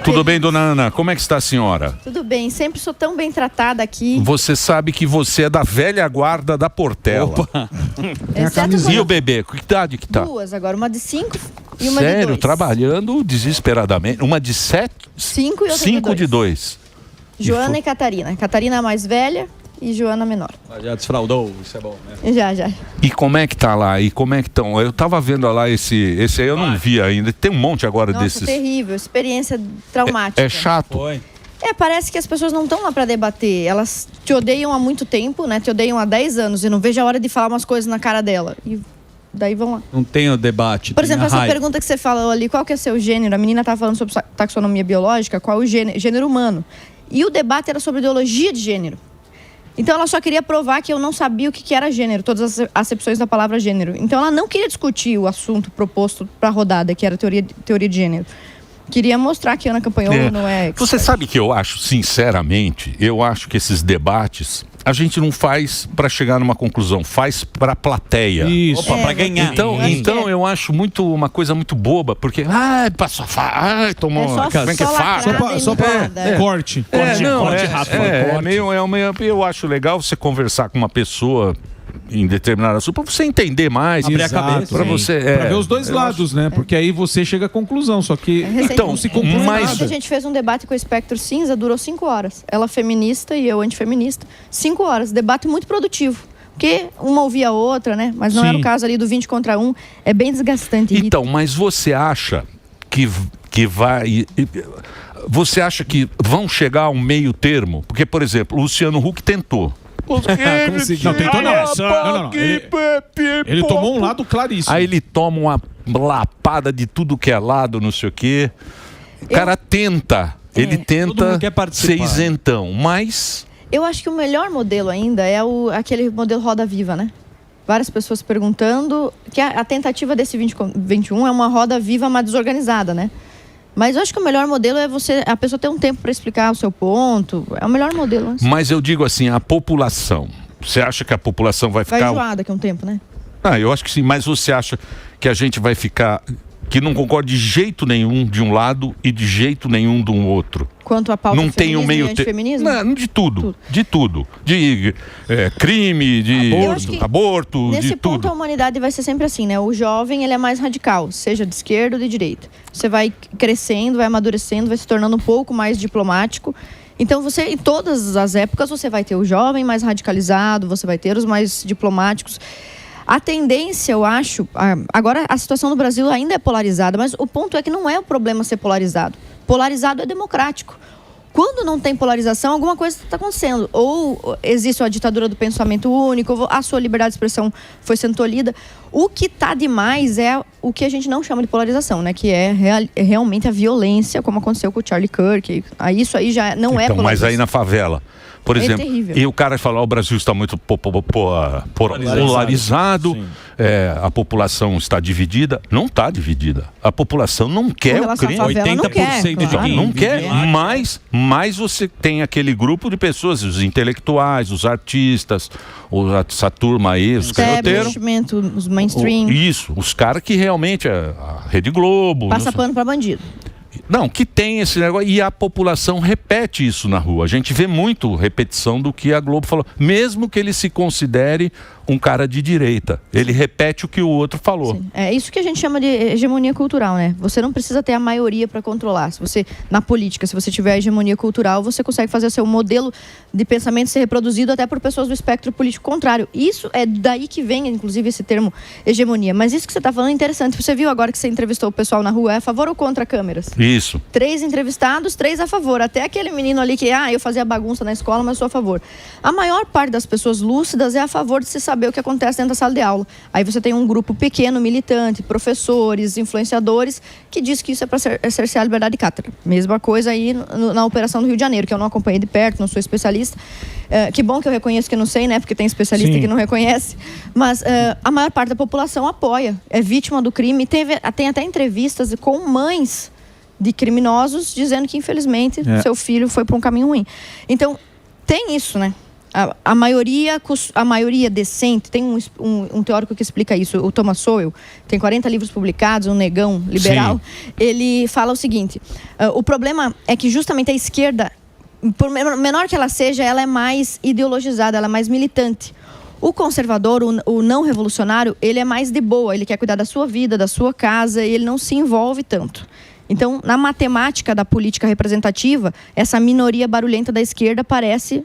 Tudo bem, dona Ana? Como é que está a senhora? Tudo bem, sempre sou tão bem tratada aqui. Você sabe que você é da velha guarda da Portela. Opa! E o bebê? Que idade que tá? 2 agora, uma de 5 e uma de 2. Sério? Trabalhando desesperadamente. Uma de 7? 5 e outra 5 de 2. Joana e Catarina. Catarina a mais velha e Joana menor. Já desfraudou, isso é bom, né? Já. E como é que tá lá? E como é que estão? Eu tava vendo lá esse aí eu não vi ainda. Tem um monte agora desses. Terrível, experiência traumática. É chato. Foi. Parece que as pessoas não estão lá para debater. Elas te odeiam há muito tempo, né? Te odeiam há 10 anos e não vejo a hora de falar umas coisas na cara dela. E daí vão lá. Não tem o debate. Por exemplo, essa pergunta que você falou ali, qual que é seu gênero? A menina estava falando sobre taxonomia biológica, qual é o gênero humano. E o debate era sobre ideologia de gênero. Então ela só queria provar que eu não sabia o que era gênero, todas as acepções da palavra gênero. Então ela não queria discutir o assunto proposto para a rodada, que era teoria de gênero. Queria mostrar que Ana Campanholo não é... Você sabe que eu acho, sinceramente, que esses debates a gente não faz para chegar numa conclusão, faz para a plateia. Isso, para ganhar. Então eu acho uma coisa muito boba, porque passou tomou como é que faz? Só para corte rápido. Eu acho legal você conversar com uma pessoa em determinado assunto, para você entender mais, abrir a cabeça, para você para ver os dois lados, né? Porque aí você chega à conclusão, só que então se conclui nada. A gente fez um debate com o Espectro Cinza, durou 5 horas. Ela feminista e eu antifeminista. 5 horas, debate muito produtivo. Porque uma ouvia a outra, né? Mas não era o caso ali do 20 contra 1. É bem desgastante. Então, mas você acha que vai... Você acha que vão chegar a um meio termo? Porque, por exemplo, o Luciano Huck tentou. Não, tentou não. Ele tomou um lado claríssimo. Aí ele toma uma lapada de tudo que é lado, não sei o quê. O cara tenta. Ele tenta ser isentão, mas... Eu acho que o melhor modelo ainda é aquele modelo Roda Viva, né? Várias pessoas perguntando que a tentativa desse 2021 é uma roda viva, mas desorganizada, né? Mas eu acho que o melhor modelo é a pessoa ter um tempo para explicar o seu ponto. É o melhor modelo. Mas eu digo assim, a população. Você acha que a população vai ficar... Vai enjoar daqui a um tempo, né? Eu acho que sim. Mas você acha que a gente vai ficar... Que não concorda de jeito nenhum de um lado e de jeito nenhum do outro. Quanto a pauta não tem um meio e antifeminismo? Não, de tudo. De tudo. De crime, de aborto, nesse de ponto tudo. A humanidade vai ser sempre assim, né? O jovem, ele é mais radical, seja de esquerda ou de direita. Você vai crescendo, vai amadurecendo, vai se tornando um pouco mais diplomático. Então, em todas as épocas, você vai ter o jovem mais radicalizado, você vai ter os mais diplomáticos. A tendência, eu acho... Agora, a situação no Brasil ainda é polarizada, mas o ponto é que não é o problema ser polarizado. Polarizado é democrático. Quando não tem polarização, alguma coisa está acontecendo. Ou existe a ditadura do pensamento único, ou a sua liberdade de expressão foi sendo tolhida. O que está demais é o que a gente não chama de polarização, né? Que é realmente a violência, como aconteceu com o Charlie Kirk. Isso aí já não é polarização. Mas aí na favela... Por exemplo, e o cara fala, o Brasil está muito polarizado, a população está dividida. Não está dividida. A população não quer o crime. 80% não quer, mas você tem aquele grupo de pessoas, os intelectuais, os artistas, essa turma aí, os canhoteiros. Os mainstream. Isso, os caras que realmente, a Rede Globo... Passa pano para bandido. Não, que tem esse negócio, e a população repete isso na rua. A gente vê muito repetição do que a Globo falou, mesmo que ele se considere um cara de direita. Ele repete o que o outro falou. Sim. É isso que a gente chama de hegemonia cultural, né? Você não precisa ter a maioria para controlar. Na política, se você tiver a hegemonia cultural, você consegue fazer seu modelo de pensamento ser reproduzido até por pessoas do espectro político contrário. Isso é daí que vem, inclusive, esse termo hegemonia. Mas isso que você está falando é interessante. Você viu agora que você entrevistou o pessoal na rua, é a favor ou contra câmeras? Isso. 3 entrevistados, 3 a favor. Até aquele menino ali que, eu fazia bagunça na escola, mas sou a favor. A maior parte das pessoas lúcidas é a favor de se saber o que acontece dentro da sala de aula. Aí você tem um grupo pequeno, militante, professores, influenciadores, que diz que isso é para cercear a liberdade de cátedra. Mesma coisa aí na operação do Rio de Janeiro, que eu não acompanhei de perto, não sou especialista. Que bom que eu reconheço que não sei, né? Porque tem especialista que não reconhece. Mas a maior parte da população apoia, é vítima do crime. Tem até entrevistas com mães de criminosos dizendo que, infelizmente, seu filho foi para um caminho ruim. Então, tem isso, né? A maioria decente, tem um teórico que explica isso, o Thomas Sowell, tem 40 livros publicados, um negão liberal. Sim. Ele fala o seguinte: o problema é que justamente a esquerda, por menor que ela seja, ela é mais ideologizada, ela é mais militante. O conservador, o não revolucionário, ele é mais de boa, ele quer cuidar da sua vida, da sua casa, e ele não se envolve tanto. Então, na matemática da política representativa, essa minoria barulhenta da esquerda parece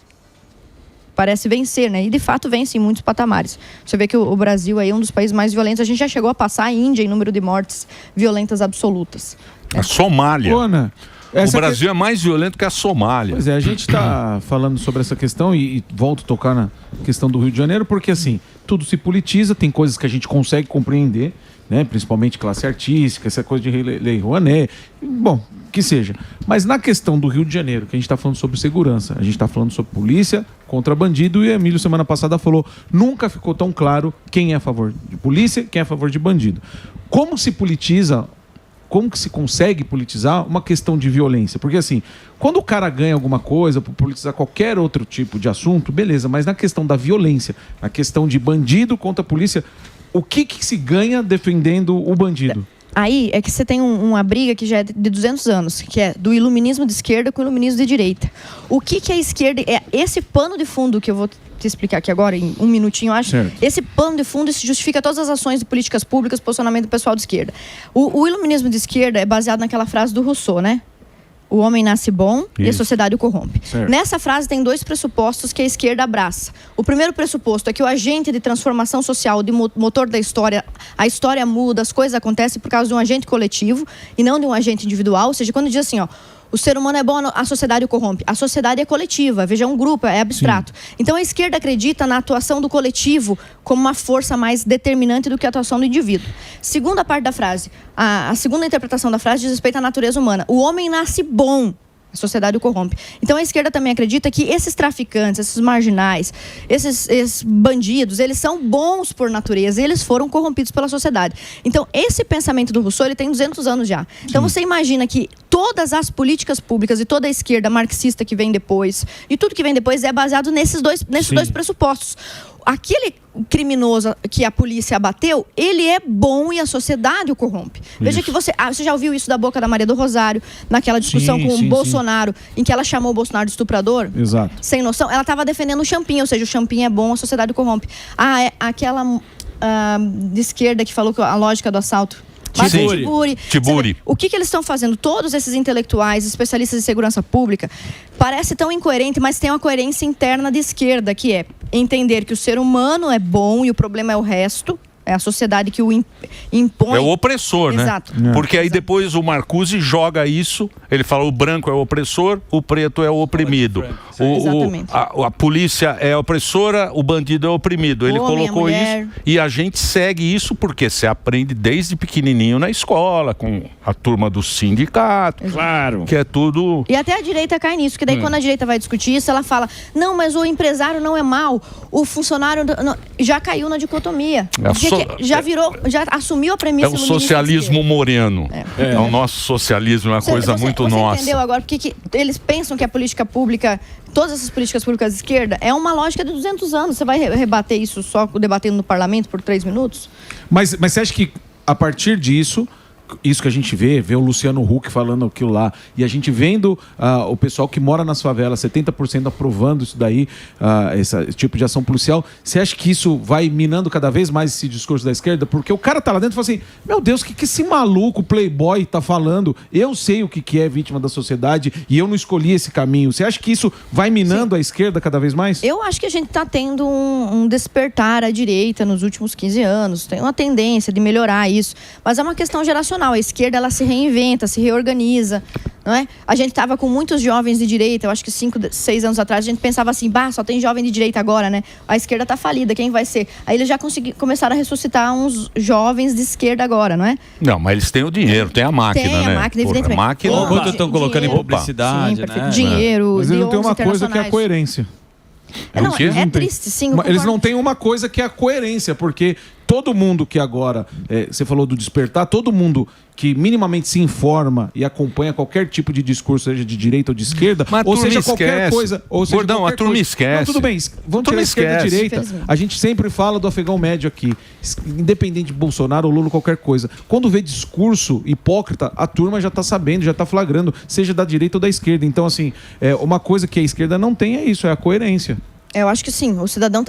vencer, né? E de fato vence em muitos patamares. Você vê que o Brasil aí é um dos países mais violentos. A gente já chegou a passar a Índia em número de mortes violentas absolutas. A Somália. Ana, o Brasil é mais violento que a Somália. Pois é, a gente está falando sobre essa questão e volto a tocar na questão do Rio de Janeiro, porque assim, tudo se politiza, tem coisas que a gente consegue compreender, né? Principalmente classe artística, essa coisa de Lei Rouanet, bom, que seja. Mas na questão do Rio de Janeiro, que a gente está falando sobre segurança, a gente está falando sobre polícia contra bandido, e Emílio semana passada falou, nunca ficou tão claro quem é a favor de polícia, quem é a favor de bandido. Como se politiza, como que se consegue politizar uma questão de violência? Porque assim, quando o cara ganha alguma coisa por politizar qualquer outro tipo de assunto, beleza, mas na questão da violência, na questão de bandido contra a polícia, o que se ganha defendendo o bandido? Aí é que você tem uma briga que já é de 200 anos, que é do iluminismo de esquerda com o iluminismo de direita. O que é a esquerda? É esse pano de fundo que eu vou te explicar aqui agora, em um minutinho, eu acho. Certo. Esse pano de fundo justifica todas as ações de políticas públicas, posicionamento do pessoal de esquerda. O iluminismo de esquerda é baseado naquela frase do Rousseau, né? O homem nasce bom. Isso. E a sociedade o corrompe. Certo. Nessa frase tem 2 pressupostos que a esquerda abraça. O primeiro pressuposto é que o agente de transformação social, de motor da história, a história muda, as coisas acontecem por causa de um agente coletivo e não de um agente individual. Ou seja, quando diz assim, ó, o ser humano é bom, a sociedade o corrompe. A sociedade é coletiva, veja, é um grupo, é abstrato. Sim. Então a esquerda acredita na atuação do coletivo como uma força mais determinante do que a atuação do indivíduo. Segunda parte da frase, a segunda interpretação da frase diz respeito à natureza humana. O homem nasce bom. A sociedade o corrompe. Então a esquerda também acredita que esses traficantes, esses marginais, esses bandidos, eles são bons por natureza e eles foram corrompidos pela sociedade. Então esse pensamento do Rousseau, ele tem 200 anos já. Então você imagina que todas as políticas públicas e toda a esquerda marxista que vem depois, e tudo que vem depois é baseado nesses dois pressupostos. Aquele criminoso que a polícia abateu, ele é bom e a sociedade o corrompe. Isso. Veja que você já ouviu isso da boca da Maria do Rosário, naquela discussão com o Bolsonaro, em que ela chamou o Bolsonaro de estuprador? Exato. Sem noção. Ela estava defendendo o Champinha, ou seja, o Champinha é bom, a sociedade o corrompe. Aquela de esquerda que falou que a lógica do assalto. Tiburi. O que eles estão fazendo? Todos esses intelectuais, especialistas em segurança pública, parece tão incoerente, mas tem uma coerência interna de esquerda, que é entender que o ser humano é bom e o problema é o resto. É a sociedade que o impõe. É o opressor, Exato. Né? Porque aí depois o Marcuse joga isso, ele fala o branco é o opressor, o preto é o oprimido. A polícia é opressora, o bandido é oprimido. Ele colocou isso e a gente segue isso porque você aprende desde pequenininho na escola, com a turma do sindicato. Claro. Que é tudo... E até a direita cai nisso, que daí quando a direita vai discutir isso, ela fala, não, mas o empresário não é mau, o funcionário não... já caiu na dicotomia. Já assumiu a premissa. É o socialismo moreno. É o nosso socialismo, é uma coisa muito nossa. Você entendeu agora porque eles pensam que a política pública, todas essas políticas públicas de esquerda, é uma lógica de 200 anos. Você vai rebater isso só debatendo no parlamento por 3 minutos? Mas você acha que a partir disso... Isso que a gente vê o Luciano Huck falando aquilo lá, e a gente vendo o pessoal que mora nas favelas, 70% aprovando isso daí, esse tipo de ação policial, você acha que isso vai minando cada vez mais esse discurso da esquerda? Porque o cara tá lá dentro e fala assim, meu Deus, o que esse maluco playboy tá falando? Eu sei o que é vítima da sociedade e eu não escolhi esse caminho. Você acha que isso vai minando a esquerda cada vez mais? Eu acho que a gente tá tendo um despertar à direita nos últimos 15 anos, tem uma tendência de melhorar isso, mas é uma questão geracional. A esquerda, ela se reinventa, se reorganiza, não é? A gente estava com muitos jovens de direita, eu acho que 5, 6 anos atrás, a gente pensava assim, só tem jovem de direita agora, né? A esquerda está falida, quem vai ser? Aí eles já começaram a ressuscitar uns jovens de esquerda agora, não é? Não, mas eles têm o dinheiro, tem a máquina, né? Tem a máquina, evidentemente. Quanto estão colocando em publicidade, né? Dinheiro, mas eles não têm uma coisa que é a coerência. É triste, sim. Eles não têm uma coisa que é a coerência, porque todo mundo que agora, você falou do despertar, todo mundo que minimamente se informa e acompanha qualquer tipo de discurso, seja de direita ou de esquerda, mas ou seja qualquer coisa... Ou seja, Gordão, a turma esquece. Não, tudo bem, vamos tirar a esquerda e direita. A gente sempre fala do afegão médio aqui, independente de Bolsonaro ou Lula, qualquer coisa. Quando vê discurso hipócrita, a turma já está sabendo, já está flagrando, seja da direita ou da esquerda. Então, assim, uma coisa que a esquerda não tem é isso, é a coerência. Eu acho que sim, o cidadão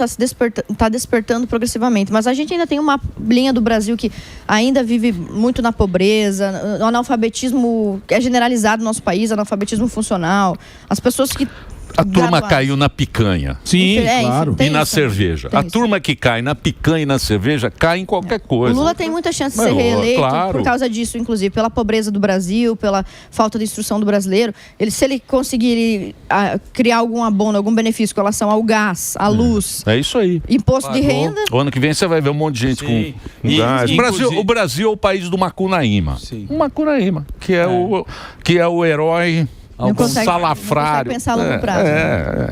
está despertando progressivamente, mas a gente ainda tem uma linha do Brasil que ainda vive muito na pobreza, o analfabetismo é generalizado no nosso país, analfabetismo funcional, as pessoas que... A turma caiu na picanha. Sim, claro. E na cerveja. A turma que cai na picanha e na cerveja cai em qualquer coisa. O Lula tem muita chance de ser reeleito por causa disso, inclusive, pela pobreza do Brasil, pela falta de instrução do brasileiro. Se ele conseguir criar algum abono, algum benefício com relação ao gás, à luz... É isso aí. Imposto de renda... O ano que vem você vai ver um monte de gente com gás. O Brasil é o país do Macunaíma. Sim. O Macunaíma, que é o herói... Algum salafrário. Pensar a longo prazo.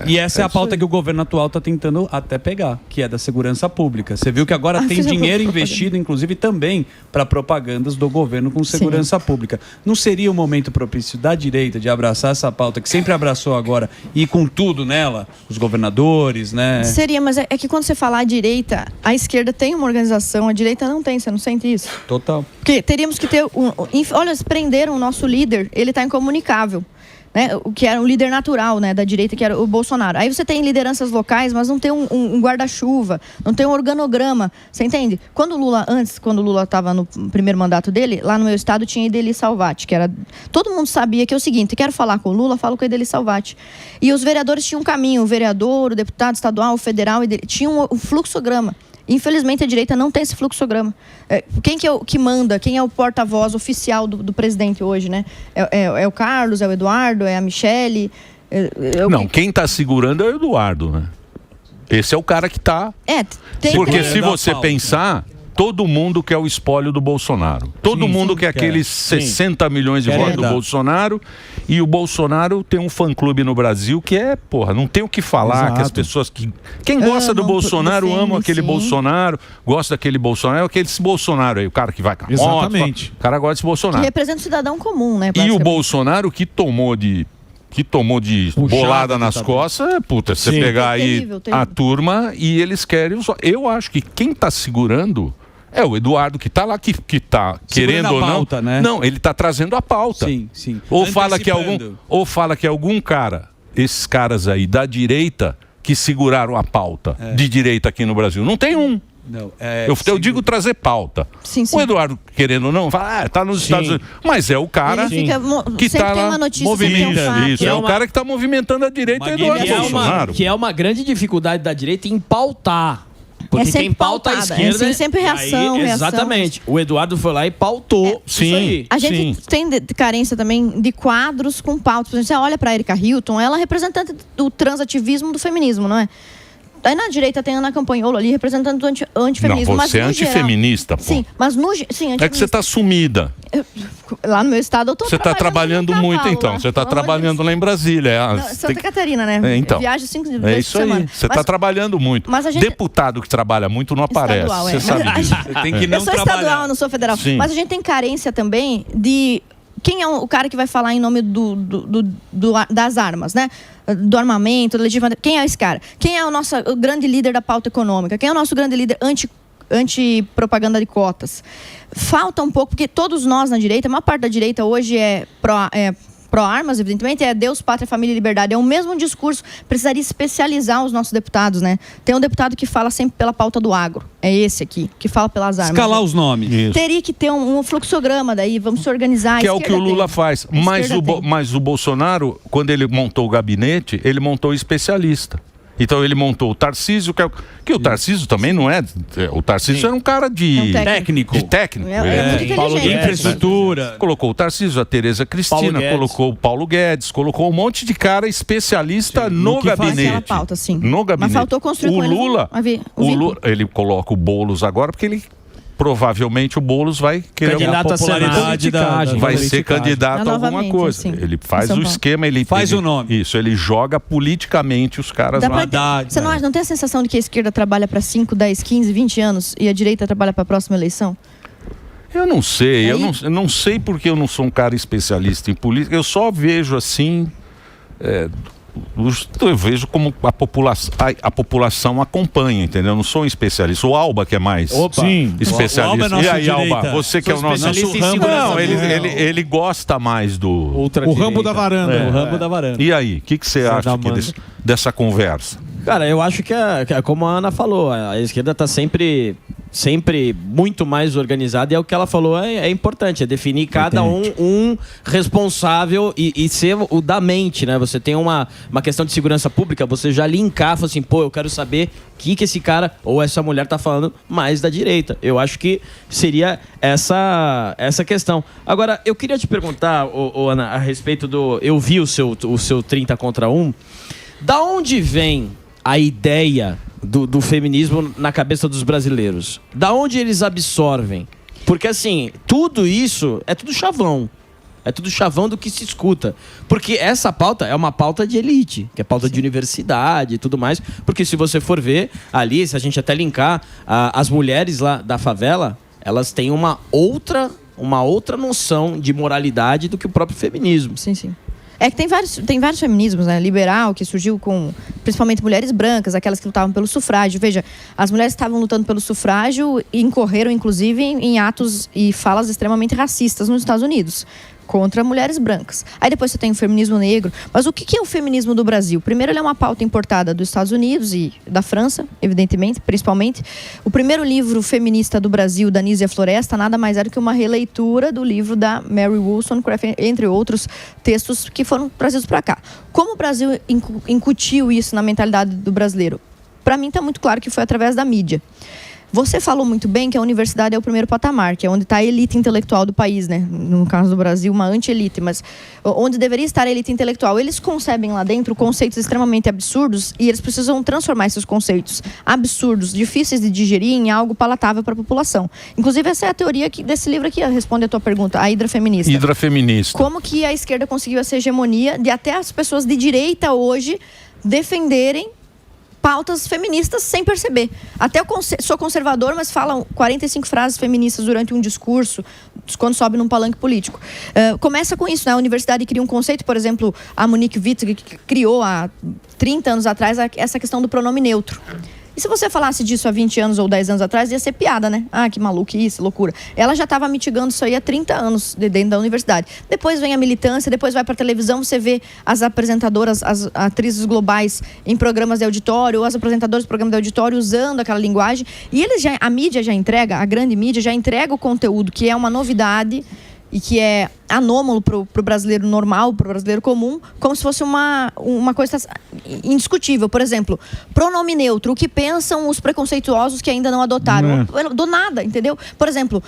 E essa é a pauta que o governo atual está tentando até pegar, que é da segurança pública. Você viu que agora tem dinheiro investido, inclusive, também para propagandas do governo com segurança pública. Não seria o momento propício da direita de abraçar essa pauta, que sempre abraçou agora, e ir com tudo nela? Os governadores, né? Seria, mas é que quando você fala a direita, a esquerda tem uma organização, a direita não tem, você não sente isso? Total. Porque teríamos que ter... Olha, eles prenderam o nosso líder, ele está incomunicável. Né, o que era um líder natural, né, da direita, que era o Bolsonaro. Aí você tem lideranças locais, mas não tem um guarda-chuva, não tem um organograma. Você entende? Quando o Lula estava no primeiro mandato dele, lá no meu estado tinha Ideli Salvati, que era... Todo mundo sabia que é o seguinte: quero falar com o Lula, falo com a Ideli Salvati. E os vereadores tinham um caminho, o vereador, o deputado estadual, o federal, tinham um fluxograma. Infelizmente, a direita não tem esse fluxograma. Quem que manda? Quem é o porta-voz oficial do presidente hoje, né? É o Carlos, é o Eduardo, é a Michele? Não, quem está segurando é o Eduardo, né? Esse é o cara que está... Porque se você pensar... Todo mundo quer o espólio do Bolsonaro. Todo mundo quer aqueles 60 milhões de votos do Bolsonaro. E o Bolsonaro tem um fã-clube no Brasil que não tem o que falar. Que as pessoas que... Quem gosta do Bolsonaro ama aquele Bolsonaro, gosta daquele Bolsonaro. É aquele Bolsonaro aí, o cara que vai com a moto. O cara gosta desse Bolsonaro. Que representa o cidadão comum, né? E o Bolsonaro que tomou de bolada nas costas, você pegar aí a turma e eles querem... Eu acho que quem está segurando... É o Eduardo que está lá, que está querendo ou não. Pauta, né? Não, ele está trazendo a pauta. Sim. Ou fala que algum cara, esses caras aí da direita, que seguraram a pauta de direita aqui no Brasil. Não tem um. Não, eu digo trazer pauta. Sim. O Eduardo, querendo ou não, fala, está nos Estados Unidos. Mas é o cara que está lá movimentando isso. É o cara que está movimentando a direita, Eduardo Bolsonaro. Que é uma grande dificuldade da direita em pautar. Porque quem pauta a esquerda... sempre reação. Exatamente. O Eduardo foi lá e pautou isso aí. A gente tem carência também de quadros com pautas. Por exemplo, você olha para a Erika Hilton, ela é representante do transativismo do feminismo, não é? Aí na direita tem a Ana Campanholo ali, representante do antifeminismo. Não, você é antifeminista, pô. Sim, mas é que você está sumida. Lá no meu estado eu tô Você está trabalhando muito, então. Você está trabalhando lá em Brasília. Santa Catarina, né? Então. Viajo 5 vezes por semana. É isso aí. Você está trabalhando muito. Deputado que trabalha muito não aparece. Você sabe disso. Você tem que não eu sou estadual, não sou federal. Sim. Mas a gente tem carência também de... Quem é o cara que vai falar em nome das armas, né? Do armamento, do legitimamento. Quem é esse cara? Quem é o grande líder da pauta econômica? Quem é o nosso grande líder anti-propaganda de cotas? Falta um pouco, porque todos nós na direita, a maior parte da direita hoje é pró-armas, evidentemente, é Deus, Pátria, Família e Liberdade. É o mesmo discurso. Precisaria especializar os nossos deputados, né? Tem um deputado que fala sempre pela pauta do agro. É esse aqui, que fala pelas armas. Escalar os nomes. Isso. Teria que ter um fluxograma daí, vamos se organizar. Que é o que o Lula faz. Mas o Bolsonaro, quando ele montou o gabinete, ele montou o especialista. Então ele montou o Tarcísio, que o Tarcísio também não é... O Tarcísio era um cara de... técnico. De técnico. Paulo Guedes, infraestrutura. Colocou o Tarcísio, a Tereza Cristina, colocou o Paulo Guedes, colocou um monte de cara especialista no gabinete. Pauta, sim. No gabinete. Mas faltou construir o Lula, ele coloca o Boulos agora porque ele provavelmente o Boulos vai querer Candidato a popularidade vai ser candidato a alguma Novamente, coisa. assim, Ele faz em São o Paulo. esquema, ele Faz o nome. Isso, ele joga politicamente os caras Dá lá. pra- Você não tem a sensação de que a esquerda trabalha para 5, 10, 15, 20 anos e a direita trabalha para a próxima eleição? Eu não sei, Aí- eu não sei porque eu não sou um cara especialista em política, eu só vejo assim, eu vejo como a população acompanha, entendeu? Eu não sou um especialista. O Alba que é mais Sim. especialista. O Alba é nosso E aí, Alba, direita. você que é o Sou nosso... especialista em Não, segurança ele gosta mais do... Ultra O Rambo direita. da varanda. O Rambo da varanda. E aí, o que você Sai acha da aqui manga. dessa conversa? Cara, eu acho que é como a Ana falou, a esquerda está sempre muito mais organizada e é o que ela falou, é importante, é definir cada um responsável e ser o da mente, né? Você tem uma questão de segurança pública, você já linkar, fala assim, pô, eu quero saber o que esse cara ou essa mulher tá falando mais da direita. Eu acho que seria essa questão. Agora, eu queria te perguntar, Ana, a respeito do... Eu vi o seu 30 contra 1. Da onde vem a ideia do feminismo na cabeça dos brasileiros? Da onde eles absorvem? Porque, assim, tudo isso é tudo chavão. É tudo chavão do que se escuta. Porque essa pauta é uma pauta de elite, que é pauta de universidade e tudo mais. Porque se você for ver ali, se a gente até linkar, as mulheres lá da favela, elas têm uma outra noção de moralidade do que o próprio feminismo. Sim, sim. É que tem vários feminismos, né? Liberal, que surgiu com principalmente mulheres brancas, aquelas que lutavam pelo sufrágio. Veja, as mulheres estavam lutando pelo sufrágio e incorreram, inclusive, em atos e falas extremamente racistas nos Estados Unidos, contra mulheres brancas. Aí depois você tem o feminismo negro. Mas o que é o feminismo do Brasil? Primeiro, ele é uma pauta importada dos Estados Unidos e da França, evidentemente, principalmente. O primeiro livro feminista do Brasil, da Nízia Floresta, nada mais era que uma releitura do livro da Mary Wollstonecraft, entre outros textos que foram trazidos para cá. Como o Brasil incutiu isso na mentalidade do brasileiro? Para mim está muito claro que foi através da mídia. Você falou muito bem que a universidade é o primeiro patamar, que é onde está a elite intelectual do país, né? No caso do Brasil, uma anti-elite, mas onde deveria estar a elite intelectual. Eles concebem lá dentro conceitos extremamente absurdos e eles precisam transformar esses conceitos absurdos, difíceis de digerir, em algo palatável para a população. Inclusive, essa é a teoria desse livro aqui, responde a tua pergunta, a Hidra Feminista. Hidra Feminista. Como que a esquerda conseguiu essa hegemonia de até as pessoas de direita hoje defenderem pautas feministas sem perceber. Até eu sou conservador, mas falam 45 frases feministas durante um discurso, quando sobe num palanque político. Começa com isso, né? A universidade cria um conceito, por exemplo, a Monique Wittig, que criou há 30 anos atrás essa questão do pronome neutro. E se você falasse disso há 20 anos ou 10 anos atrás, ia ser piada, né? Ah, que maluquice, loucura. Ela já estava mitigando isso aí há 30 anos dentro da universidade. Depois vem a militância, depois vai para a televisão, você vê as apresentadoras, as atrizes globais em programas de auditório, ou as apresentadoras de programas de auditório usando aquela linguagem. E a mídia já entrega, a grande mídia já entrega o conteúdo, que é uma novidade e que é anômalo para o brasileiro normal, para o brasileiro comum, como se fosse uma coisa indiscutível. Por exemplo, pronome neutro, o que pensam os preconceituosos que ainda não adotaram? Do nada, entendeu? Por exemplo,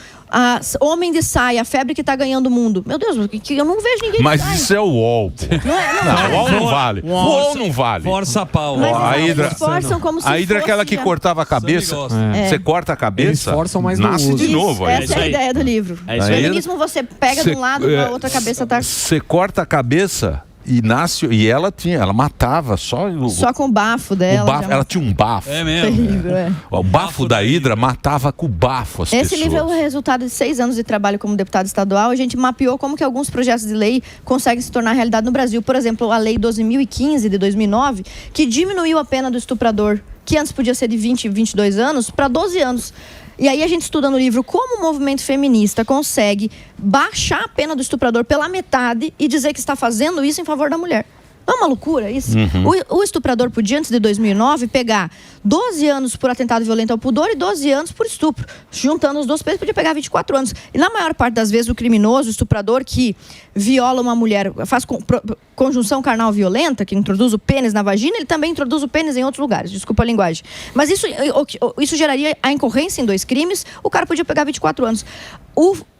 homem de saia, a febre que está ganhando o mundo. Meu Deus, eu não vejo ninguém Mas de saia. isso é o UOL, pô. Não, O UOL não vale. O UOL não vale. Força a pau. Mas a eles Hidra- esforçam como se A Hidra é aquela fosse que já. cortava a cabeça. gosta. Você corta a cabeça, Eles forçam, mas não nasce de usam. novo. Essa é isso a aí. ideia do livro. É isso O aí. feminismo você pega de um lado, a outra cabeça tá Você corta a cabeça e nasce. E ela matava só só com o bafo o dela. bafo. já- Ela tinha um bafo. É mesmo. Terrível, é. O bafo da Hidra matava com o bafo as Esse pessoas. livro é o resultado de 6 anos de trabalho como deputado estadual. A gente mapeou como que alguns projetos de lei conseguem se tornar realidade no Brasil. Por exemplo, a Lei 12.015 de 2009, que diminuiu a pena do estuprador, que antes podia ser de 20, 22 anos, para 12 anos. E aí a gente estuda no livro como o movimento feminista consegue baixar a pena do estuprador pela metade e dizer que está fazendo isso em favor da mulher. Não é uma loucura isso? O estuprador podia, antes de 2009, pegar 12 anos por atentado violento ao pudor e 12 anos por estupro. Juntando os dois pesos, podia pegar 24 anos. E na maior parte das vezes, o criminoso, o estuprador que viola uma mulher, faz conjunção carnal violenta, que introduz o pênis na vagina, ele também introduz o pênis em outros lugares. Desculpa a linguagem. Mas isso geraria a incorrência em 2 crimes, o cara podia pegar 24 anos.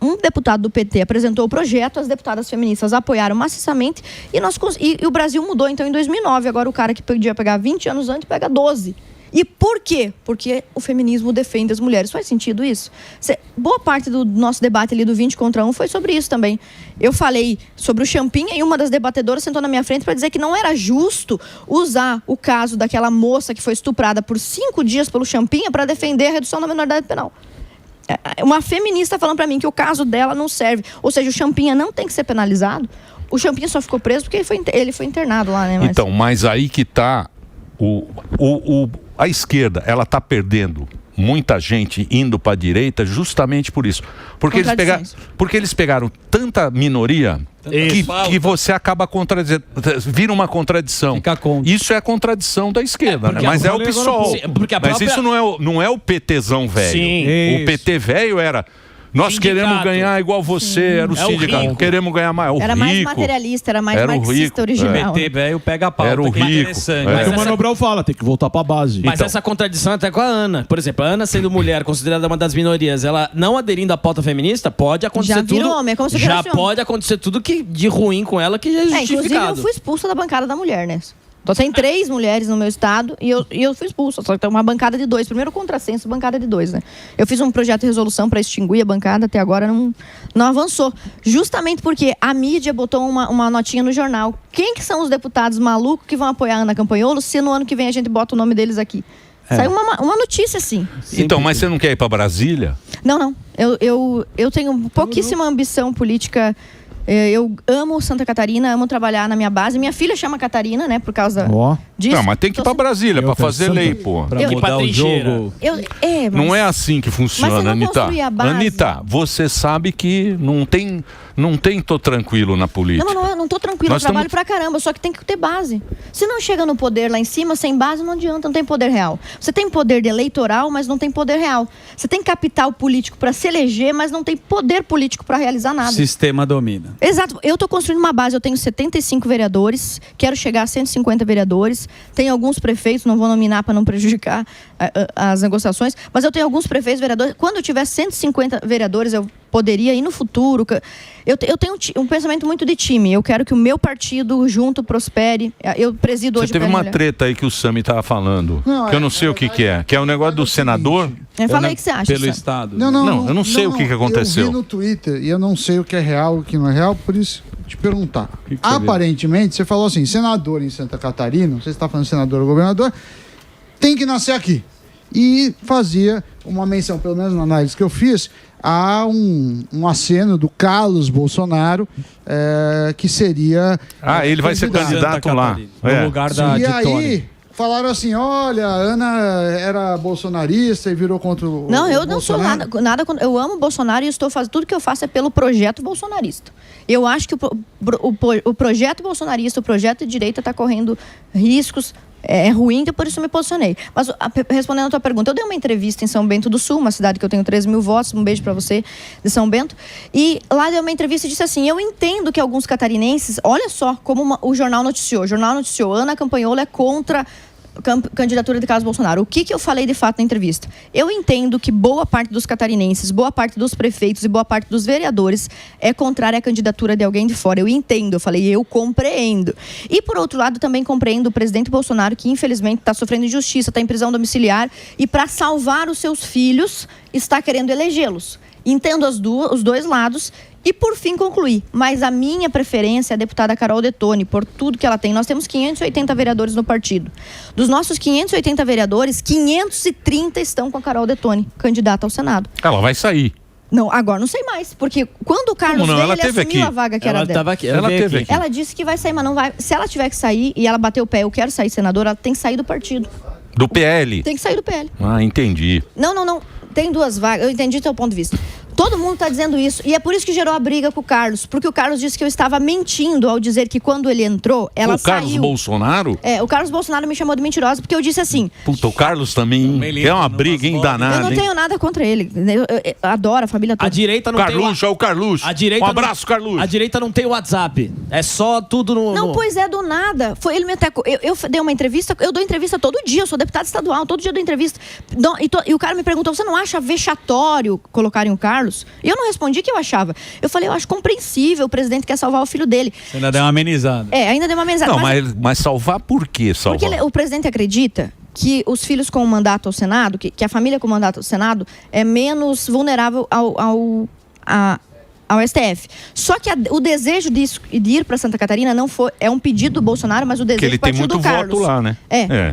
Um deputado do PT apresentou o projeto, as deputadas feministas apoiaram maciçamente e o Brasil mudou. Então, em 2009, agora o cara que podia pegar 20 anos antes pega 12. E por quê? Porque o feminismo defende as mulheres. Faz sentido isso? Boa parte do nosso debate ali do 20 contra 1 foi sobre isso também. Eu falei sobre o Champinha e uma das debatedoras sentou na minha frente para dizer que não era justo usar o caso daquela moça que foi estuprada por 5 dias pelo Champinha para defender a redução da menoridade penal. Uma feminista falando para mim que o caso dela não serve. Ou seja, o Champinha não tem que ser penalizado. O Champinha só ficou preso porque ele foi internado lá, né? Então, mas aí que está a esquerda, ela está perdendo muita gente indo para a direita justamente por isso. Porque eles pegaram tanta minoria que você acaba contradizendo. Vira uma contradição. Isso é a contradição da esquerda, né? Mas é o PSOL. Mas isso não é o PTzão velho. Sim. O PT velho era... Nós Sindicato. queremos ganhar igual você, era o sindicato. Queremos ganhar mais. Era mais materialista, era mais marxista original. O PT velho pega a pauta. Era o que rico. Interessante. Mas o Mano Brown fala, tem que voltar pra base. Mas essa contradição é até com a Ana. Por exemplo, a Ana sendo mulher, considerada uma das minorias, ela não aderindo à pauta feminista, pode acontecer Já tudo. vira homem, é como se já virasse homem. pode acontecer tudo que de ruim com ela que já é justificado. Inclusive, eu fui expulsa da bancada da mulher, né? Então, tem 3 mulheres no meu estado e eu fui expulsa. Só que tem uma bancada de 2. Primeiro contrassenso, bancada de 2, né? Eu fiz um projeto de resolução para extinguir a bancada, até agora não avançou. Justamente porque a mídia botou uma notinha no jornal. Quem que são os deputados malucos que vão apoiar a Ana Campanholo se no ano que vem a gente bota o nome deles aqui? Saiu uma notícia assim. Então, mas você não quer ir para Brasília? Não. Eu tenho pouquíssima ambição política. Eu amo Santa Catarina, amo trabalhar na minha base. Minha filha chama Catarina, né? Por causa disso. Não, mas tem que ir para Brasília para fazer lei, pô. Pra mudar o jogo. Mas... Não é assim que funciona, não Anitta. construir a base. Anitta, você sabe que não tem tô tranquilo na política. Não tô tranquilo, eu trabalho pra caramba, só que tem que ter base. Se não chega no poder lá em cima, sem base, não adianta, não tem poder real. Você tem poder de eleitoral, mas não tem poder real. Você tem capital político pra se eleger, mas não tem poder político pra realizar nada. Sistema domina. Exato. Eu tô construindo uma base, eu tenho 75 vereadores, quero chegar a 150 vereadores, tenho alguns prefeitos, não vou nominar para não prejudicar as negociações, mas eu tenho alguns prefeitos, vereadores. Quando eu tiver 150 vereadores, eu poderia ir no futuro. Eu tenho um pensamento muito de time. Eu quero que o meu partido junto prospere. Eu presido hoje. Você teve uma treta aí que o Sami estava falando, que eu não sei o que é. Que é o negócio do senador. Fala aí o que você acha. Pelo Estado. Não, eu não sei o que aconteceu. Eu vi no Twitter e eu não sei o que é real e o que não é real, por isso te perguntar. Que Aparentemente, você falou assim, senador em Santa Catarina, você está falando senador ou governador, tem que nascer aqui. E fazia uma menção, pelo menos na análise que eu fiz, a um aceno do Carlos Bolsonaro, que seria... ele vai ser candidato lá. No lugar da E de aí, Tony. falaram assim, olha, a Ana era bolsonarista e virou contra o Não, eu o não sou Bolsonaro. nada contra. Eu amo Bolsonaro e estou fazendo tudo que eu faço é pelo projeto bolsonarista. Eu acho que o projeto bolsonarista, o projeto de direita está correndo riscos. É ruim, que por isso eu me posicionei. Mas respondendo a tua pergunta, eu dei uma entrevista em São Bento do Sul, uma cidade que eu tenho 13 mil votos, um beijo pra você, de São Bento, e lá dei uma entrevista e disse assim, eu entendo que alguns catarinenses, olha só como o jornal noticiou, Ana Campanholo é contra candidatura de Carlos Bolsonaro. O que eu falei de fato na entrevista? Eu entendo que boa parte dos catarinenses, boa parte dos prefeitos e boa parte dos vereadores é contrária à candidatura de alguém de fora. Eu entendo, eu falei, eu compreendo. E por outro lado, também compreendo o presidente Bolsonaro, que infelizmente está sofrendo injustiça, está em prisão domiciliar e para salvar os seus filhos, está querendo elegê-los. Entendo os dois lados. E por fim concluir, mas a minha preferência é a deputada Carol Detoni, por tudo que ela tem. Nós temos 580 vereadores no partido. Dos nossos 580 vereadores, 530 estão com a Carol Detoni, candidata ao Senado. Ela vai sair. Não, agora não sei mais, porque quando o Carlos veio, ele assumiu a vaga que era dela. Ela teve aqui. Ela disse que vai sair, mas não vai. Se ela tiver que sair e ela bater o pé, eu quero sair senadora, ela tem que sair do partido. Do PL? Tem que sair do PL. Entendi. Não. Tem 2 vagas. Eu entendi teu ponto de vista. Todo mundo está dizendo isso. E é por isso que gerou a briga com o Carlos. Porque o Carlos disse que eu estava mentindo ao dizer que quando ele entrou, ela saiu. O Carlos Bolsonaro? O Carlos Bolsonaro me chamou de mentirosa porque eu disse assim... Puta, o Carlos também é uma briga, hein, danada. Eu não tenho nada contra ele. Eu adoro a família toda. A direita não Carluxo, é o Carluxo. Um abraço, Carluxo. A direita não tem WhatsApp. É só tudo no... Não, pois é, do nada. Ele me atacou. Eu dei uma entrevista, eu dou entrevista todo dia, eu sou deputada estadual, todo dia eu dou entrevista. E o cara me perguntou, você não acha vexatório colocarem o Carlos? E eu não respondi que eu achava. Eu falei, eu acho compreensível, o presidente quer salvar o filho dele. Você ainda deu uma amenizada. Ainda deu uma amenizada. Não, mas salvar por quê salvar? Porque o presidente acredita, que os filhos com mandato ao Senado, que a família com mandato ao Senado é menos vulnerável ao STF. Só que o desejo de ir para Santa Catarina não foi, é um pedido do Bolsonaro, mas o desejo ele partiu do Carlos. tem muito voto lá, né?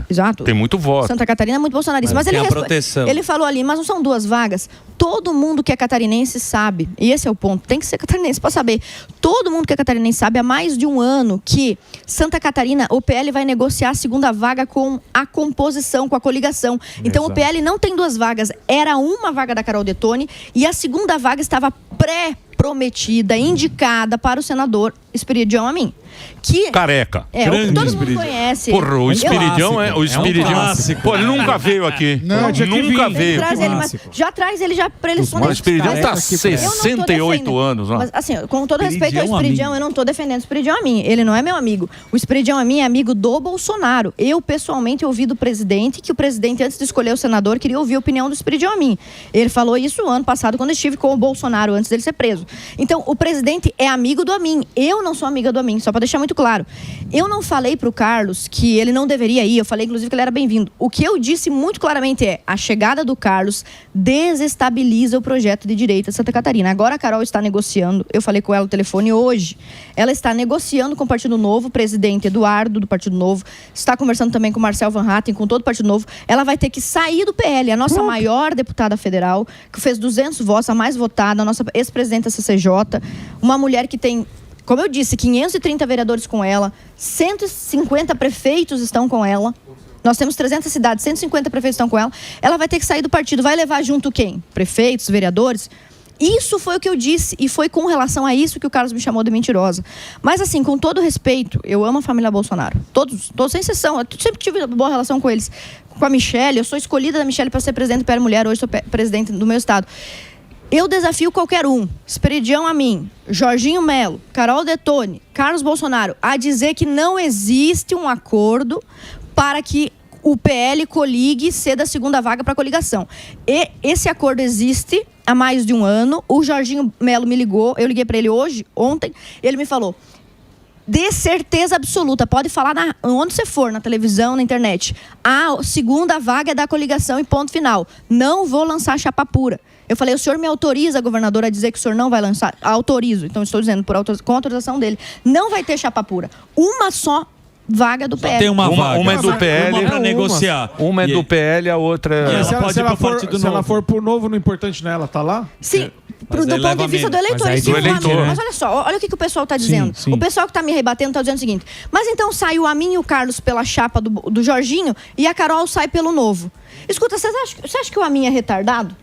Exato. Tem muito voto. Santa Catarina é muito bolsonarista. Mas ele falou ali, mas não são 2 vagas. Todo mundo que é catarinense sabe, e esse é o ponto, tem que ser catarinense para saber. Todo mundo que é catarinense sabe há mais de um ano que Santa Catarina, o PL vai negociar a 2ª vaga com a composição, com a coligação. Então o PL não tem 2 vagas, era uma vaga da Carol Detoni e a 2ª vaga estava prometida, indicada para o senador Esperidião Amin. Que careca. Todo mundo conhece. Porra, o Esperidião o Esperidião. Pô, ele nunca veio aqui. Nunca veio. Já traz ele já para eleições. Mas o Esperidião tá 68 anos. Mas assim, com todo respeito ao Esperidião, eu não tô defendendo o Esperidião Amin. Ele não é meu amigo. O Esperidião Amin é amigo do Bolsonaro. Eu, pessoalmente, ouvi do presidente que o presidente, antes de escolher o senador, queria ouvir a opinião do Esperidião Amin. Ele falou isso ano passado, quando estive com o Bolsonaro, antes dele ser preso. Então, o presidente é amigo do Amin. Eu não sou amiga do Amin, só para deixar muito claro. Eu não falei pro Carlos que ele não deveria ir, eu falei inclusive que ele era bem-vindo. O que eu disse muito claramente é: a chegada do Carlos desestabiliza o projeto de direita de Santa Catarina. Agora a Carol está negociando, eu falei com ela no telefone hoje, ela está negociando com o Partido Novo, o presidente Eduardo do Partido Novo, está conversando também com o Marcel Van Hatten, com todo o Partido Novo. Ela vai ter que sair do PL, a nossa maior deputada federal, que fez 200 votos, a mais votada, a nossa ex-presidenta da CCJ, uma mulher que tem, como eu disse, 530 vereadores com ela, 150 prefeitos estão com ela. Nós temos 300 cidades, 150 prefeitos estão com ela. Ela vai ter que sair do partido. Vai levar junto quem? Prefeitos, vereadores? Isso foi o que eu disse e foi com relação a isso que o Carlos me chamou de mentirosa. Mas assim, com todo respeito, eu amo a família Bolsonaro. Todos sem exceção. Eu sempre tive boa relação com eles. Com a Michelle, eu sou escolhida da Michelle para ser presidente do PL Mulher, hoje sou presidente do meu estado. Eu desafio qualquer um, Esperidião Amin, Jorginho Melo, Carol Detoni, Carlos Bolsonaro, a dizer que não existe um acordo para que o PL coligue ceda a 2ª vaga para a coligação. E esse acordo existe há mais de um ano. O Jorginho Melo me ligou, eu liguei para ele ontem, ele me falou: de certeza absoluta, pode falar onde você for, na televisão, na internet, a 2ª vaga é da coligação e ponto final. Não vou lançar chapa pura. Eu falei: o senhor me autoriza, governador, a dizer que o senhor não vai lançar? Autorizo. Então, estou dizendo, com autorização dele. Não vai ter chapa pura. Uma só vaga do PL. Tem uma vaga. Uma é do PL. Uma para negociar. Uma é do PL, a outra é... Se ela for pro Novo, no importante nela, tá lá? Sim. Do ponto de vista do eleitor. Mas olha só, olha o que o pessoal está dizendo. Sim. O pessoal que está me rebatendo está dizendo o seguinte: mas então sai o Amin e o Carlos pela chapa do Jorginho e a Carol sai pelo Novo. Escuta, você acha que o Amin é retardado?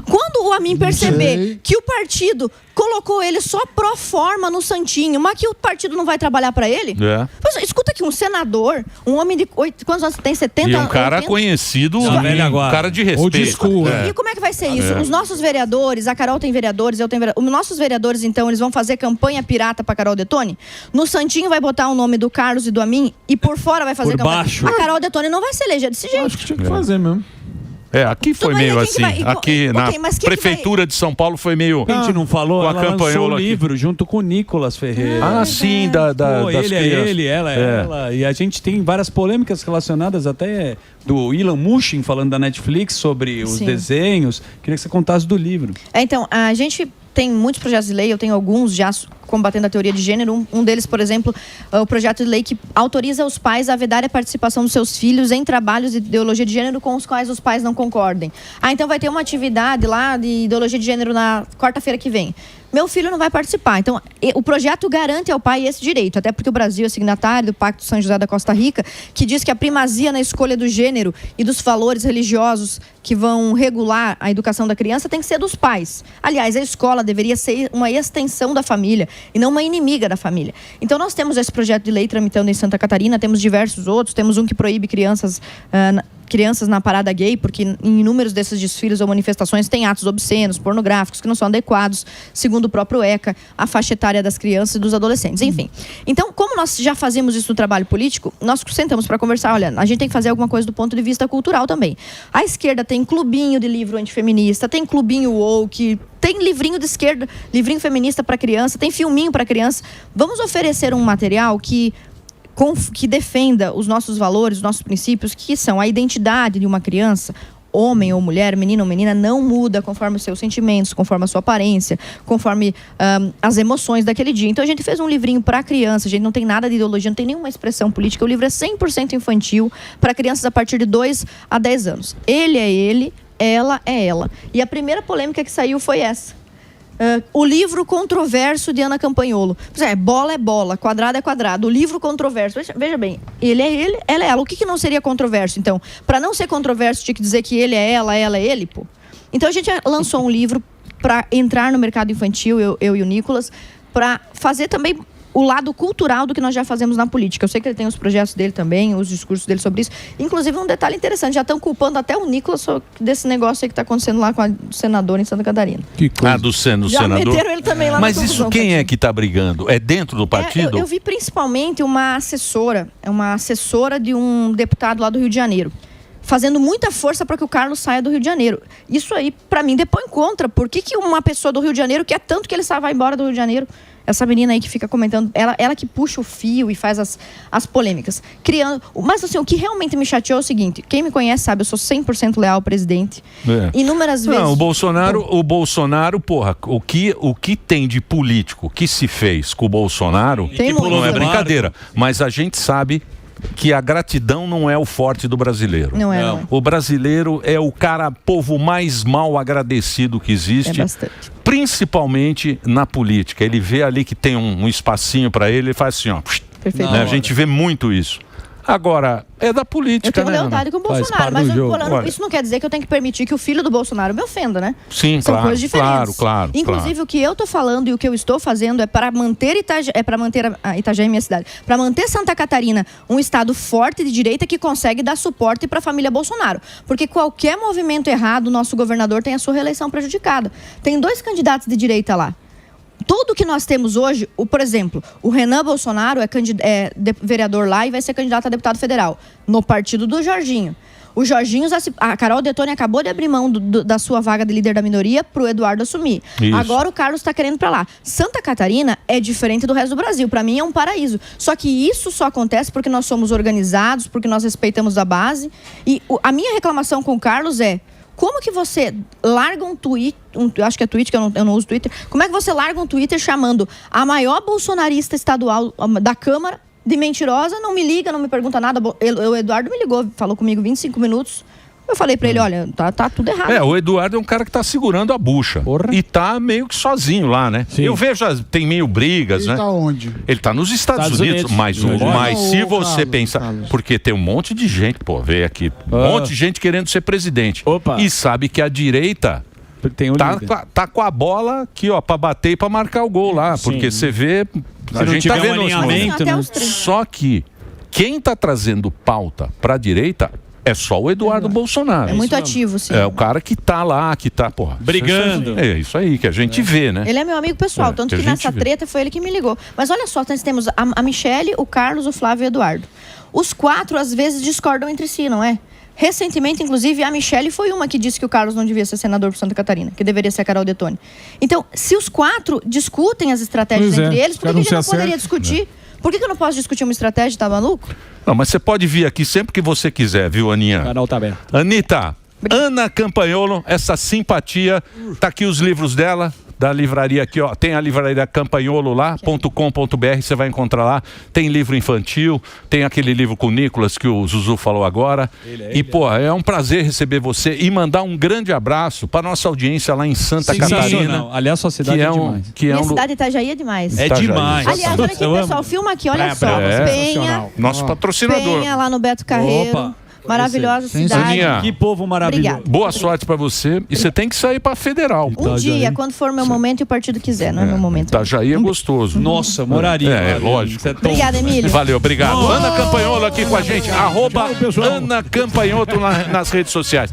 Quando o Amin perceber que o partido colocou ele só pro forma no santinho, mas que o partido não vai trabalhar para ele? Pois, escuta aqui, um senador, um homem de quantos anos tem? 70 anos? E um cara 80? Conhecido, um cara de respeito. E como é que vai ser isso? Os nossos vereadores, a Carol tem vereadores, eu tenho vereadores. Os nossos vereadores, então, eles vão fazer campanha pirata pra Carol Detoni? No santinho vai botar o nome do Carlos e do Amin e por fora vai fazer campanha. Baixo. A Carol Detoni não vai se eleger desse jeito. Acho que tinha que fazer mesmo. Aqui foi meio assim. Aqui na Prefeitura de São Paulo foi meio... A gente não falou, ela lançou o aqui. livro junto com o Nicolas Ferreira. Sim, das ele é ele, ela é ela. E a gente tem várias polêmicas relacionadas até do Ilan Mushin falando da Netflix sobre os desenhos. Queria que você contasse do livro. Então, a gente tem muitos projetos de lei, eu tenho alguns já combatendo a teoria de gênero. Um deles, por exemplo, o projeto de lei que autoriza os pais a vedar a participação dos seus filhos em trabalhos de ideologia de gênero com os quais os pais não concordem. Então vai ter uma atividade lá de ideologia de gênero na quarta-feira que vem. Meu filho não vai participar. Então, o projeto garante ao pai esse direito, até porque o Brasil é signatário do Pacto São José da Costa Rica, que diz que a primazia na escolha do gênero e dos valores religiosos que vão regular a educação da criança tem que ser dos pais. Aliás, a escola deveria ser uma extensão da família e não uma inimiga da família. Então, nós temos esse projeto de lei tramitando em Santa Catarina, temos diversos outros, temos um que proíbe crianças na parada gay, porque em inúmeros desses desfiles ou manifestações tem atos obscenos, pornográficos, que não são adequados, segundo o próprio ECA, a faixa etária das crianças e dos adolescentes, enfim. Então, como nós já fazemos isso no trabalho político, nós sentamos para conversar, olha, a gente tem que fazer alguma coisa do ponto de vista cultural também. A esquerda tem clubinho de livro antifeminista, tem clubinho woke, tem livrinho de esquerda, livrinho feminista para criança, tem filminho para criança. Vamos oferecer um material que que defenda os nossos valores, os nossos princípios, que são a identidade de uma criança, homem ou mulher, menino ou menina, não muda conforme os seus sentimentos, conforme a sua aparência, conforme as emoções daquele dia. Então a gente fez um livrinho para criança, a gente não tem nada de ideologia, não tem nenhuma expressão política. O livro é 100% infantil para crianças a partir de 2 a 10 anos. Ele é ele, ela é ela. E a primeira polêmica que saiu foi essa. O livro controverso de Ana Campanholo. Bola é bola, quadrado é quadrado. O livro controverso. Veja bem, ele é ele, ela é ela. O que não seria controverso? Então, para não ser controverso, tinha que dizer que ele é ela é ele, pô. Então a gente lançou um livro para entrar no mercado infantil, eu e o Nicolas, para fazer também o lado cultural do que nós já fazemos na política. Eu sei que ele tem os projetos dele também, os discursos dele sobre isso. Inclusive, um detalhe interessante, já estão culpando até o Nicolas desse negócio aí que está acontecendo lá com a senadora em Santa Catarina. Do senador? Já meteram ele também lá. Mas na isso quem é que está brigando? É dentro do partido? Eu vi principalmente uma assessora de um deputado lá do Rio de Janeiro, fazendo muita força para que o Carlos saia do Rio de Janeiro. Isso aí, para mim, depõe contra. Por que uma pessoa do Rio de Janeiro quer tanto que ele vá embora do Rio de Janeiro? Essa menina aí que fica comentando, ela que puxa o fio e faz as polêmicas. Mas assim, o que realmente me chateou é o seguinte, quem me conhece sabe, eu sou 100% leal ao presidente. Inúmeras vezes... Não, o Bolsonaro, porra, o que tem de político que se fez com o Bolsonaro, não é brincadeira. Mas a gente sabe que a gratidão não é o forte do brasileiro. Não é. O brasileiro é o povo mais mal agradecido que existe. É bastante. Principalmente na política. Ele vê ali que tem um espacinho para ele faz assim, ó. Perfeito. Né? A gente vê muito isso. Agora, é da política, eu tenho lealdade com o Bolsonaro, mas isso não quer dizer que eu tenho que permitir que o filho do Bolsonaro me ofenda, né? Sim, são coisas diferentes. Claro. Inclusive, o que eu tô falando e o que eu estou fazendo é para manter Itajaí, minha cidade, para manter Santa Catarina um estado forte de direita que consegue dar suporte para a família Bolsonaro. Porque qualquer movimento errado, o nosso governador tem a sua reeleição prejudicada. Tem 2 candidatos de direita lá. Tudo que nós temos hoje, por exemplo, o Renan Bolsonaro é vereador lá e vai ser candidato a deputado federal, no partido do Jorginho. O Jorginho, a Carol Detoni acabou de abrir mão da sua vaga de líder da minoria para o Eduardo assumir. Isso. Agora o Carlos está querendo para lá. Santa Catarina é diferente do resto do Brasil. Para mim é um paraíso. Só que isso só acontece porque nós somos organizados, porque nós respeitamos a base. E a minha reclamação com o Carlos é: como que você larga um tweet, acho que é tweet, que eu não uso Twitter, como é que você larga um Twitter chamando a maior bolsonarista estadual da Câmara de mentirosa, não me liga, não me pergunta nada? O Eduardo me ligou, falou comigo 25 minutos, eu falei pra ele, olha, tá tudo errado. O Eduardo é um cara que tá segurando a bucha. Porra. E tá meio que sozinho lá, né? Sim. Eu vejo, tem meio brigas, né? Ele tá onde? Ele tá nos Estados Unidos. Mas se você pensar... Porque tem um monte de gente, veio aqui, um monte de gente querendo ser presidente. E sabe que a direita tá com a bola aqui, ó, pra bater e pra marcar o gol lá. Porque você vê... A gente tá vendo Só que quem tá trazendo pauta pra direita é só o Eduardo Bolsonaro. É muito ativo, sim. É o cara que tá lá, que tá, brigando. É isso aí que a gente vê, né? Ele é meu amigo pessoal, tanto que nessa treta foi ele que me ligou. Mas olha só, nós temos a Michele, o Carlos, o Flávio e o Eduardo. Os 4, às vezes, discordam entre si, não é? Recentemente, inclusive, a Michele foi uma que disse que o Carlos não devia ser senador por Santa Catarina, que deveria ser a Carol Detoni. Então, se os 4 discutem as estratégias entre eles, por que a gente não poderia discutir? Por que eu não posso discutir uma estratégia, tá maluco? Não, mas você pode vir aqui sempre que você quiser, viu, Aninha? O canal tá aberto. Anitta, Ana Campanholo, essa simpatia, tá aqui os livros dela, da livraria aqui, ó, tem a livraria Campanholo lá, .com.br, você vai encontrar lá, tem livro infantil, tem aquele livro com o Nicolas que o Zuzu falou agora, é um prazer receber você e mandar um grande abraço para nossa audiência lá em Santa Catarina. Aliás, sua cidade é demais. Minha cidade de Itajaí é demais. É demais. Aliás, olha aqui, pessoal, filma aqui, olha só, Penha, nosso patrocinador. Penha lá no Beto Carreiro. Opa. Maravilhosa cidade. Aninha, que povo maravilhoso. Obrigada. Boa sorte pra você. E você tem que sair pra federal. Um dia, quando for meu momento e o partido quiser, não é meu momento. Itajaí é gostoso. Nossa, moraria. Lógico. Obrigada, Emílio. Valeu, obrigado. Ana Campanholo aqui com a gente. @Ana Campanholo nas redes sociais.